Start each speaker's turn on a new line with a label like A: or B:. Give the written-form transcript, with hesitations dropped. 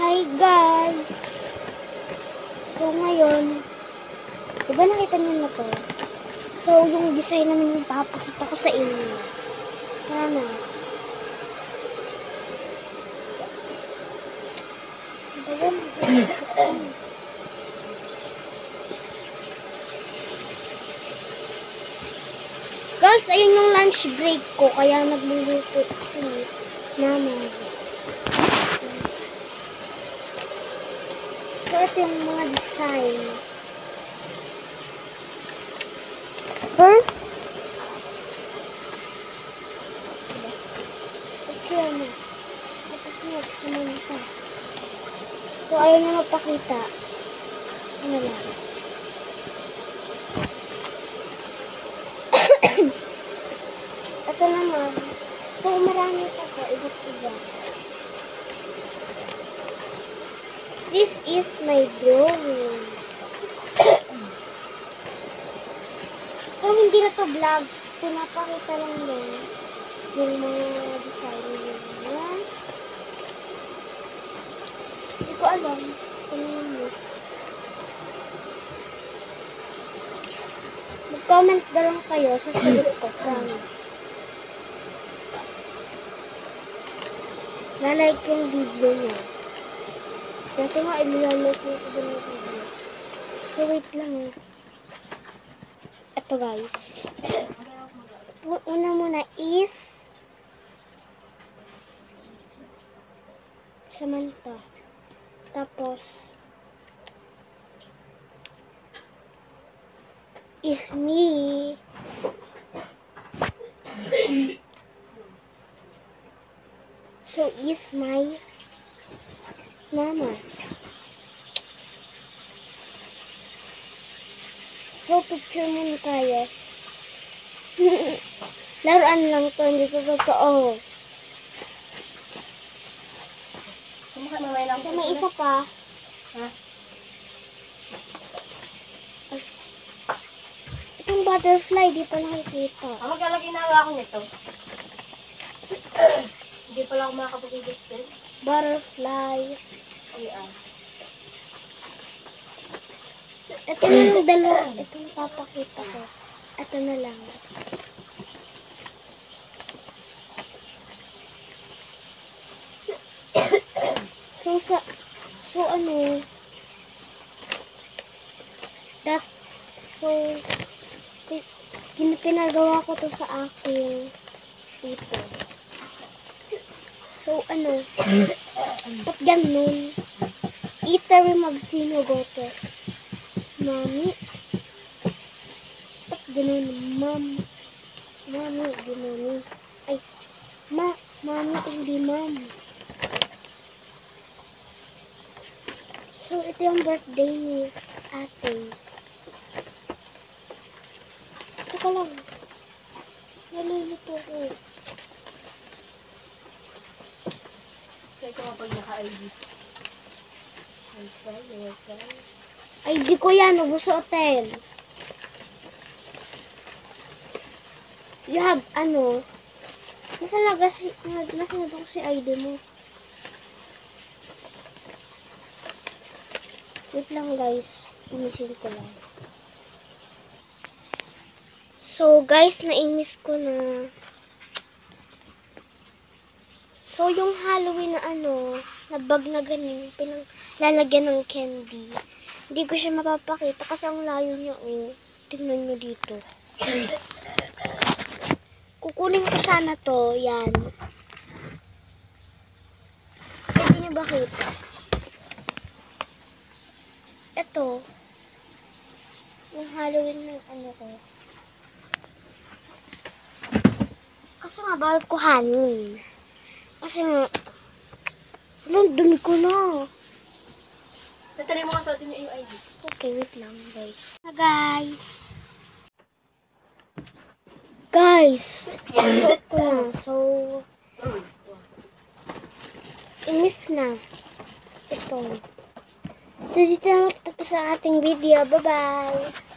A: Hi guys! So ngayon, diba nakita niyo na to? So yung design naman yung papakita ko sa inyo. Tara na. Guys, ayun yung lunch break ko, kaya nagluluto si mama. So ito yung mga design. First, okay na. Tapos next naman ito. So ayaw na magpakita. Ano lang. Ito naman. So marami pa po. Iba-iba. This is my drawing. So hindi na to vlog. Pinapakita lang din yung mga design nila. Hindi ko alam kung ano. Mag-comment na lang kayo sa sagot ko, promise. Na-like yung video niya. Dati nga, ilalike ko din yung video. So, wait lang. Ito guys. Una muna is Samantha. Tapos is me. So is my mama. So picture muna tayo. Laruan lang to, hindi to totoo. So may isa pa.
B: Ha?
A: Itong butterfly, di pa nakikita.
B: Maglalagay na nga ako nito. Hindi pala ako makakapagigit din.
A: Butterfly.
B: Ayan.
A: Ito na yung dalawa. Itong papakita ko. Ito na lang. So ano, pinagawa ko to sa akin dito. So ano, pag ganun, itari magsino goto. Mami, pag ganun, mami, ganun. Ay, mami, hindi ma'am. So, ito yung birthday ni ate. Teka lang. Nalilito ko.
B: So, ito kapag naka-ID.
A: ID ko yan, Ubus Hotel. You have, ano, nasa na ba si ID mo? Wait lang guys, imisin ko lang. So guys, na-imiss ko na. So yung Halloween na ano, na bag na ganun, pinaglalagyan ng candy. Hindi ko siya mapapakita kasi ang layo niya eh. Tingnan nyo dito. Kukunin ko sana to, yan. Pwede nyo ba kita? Ito, yung Halloween ng ano ko. Kasi nga, bawal kuhanin. Kasi nga, walang dumi ko na.
B: So, tali mo nga sa atin yung ID.
A: Okay, wait lang, guys. Guys, suot ko na. So, inis na. Ito. So, dito na magtatapos sa ating video. Bye-bye!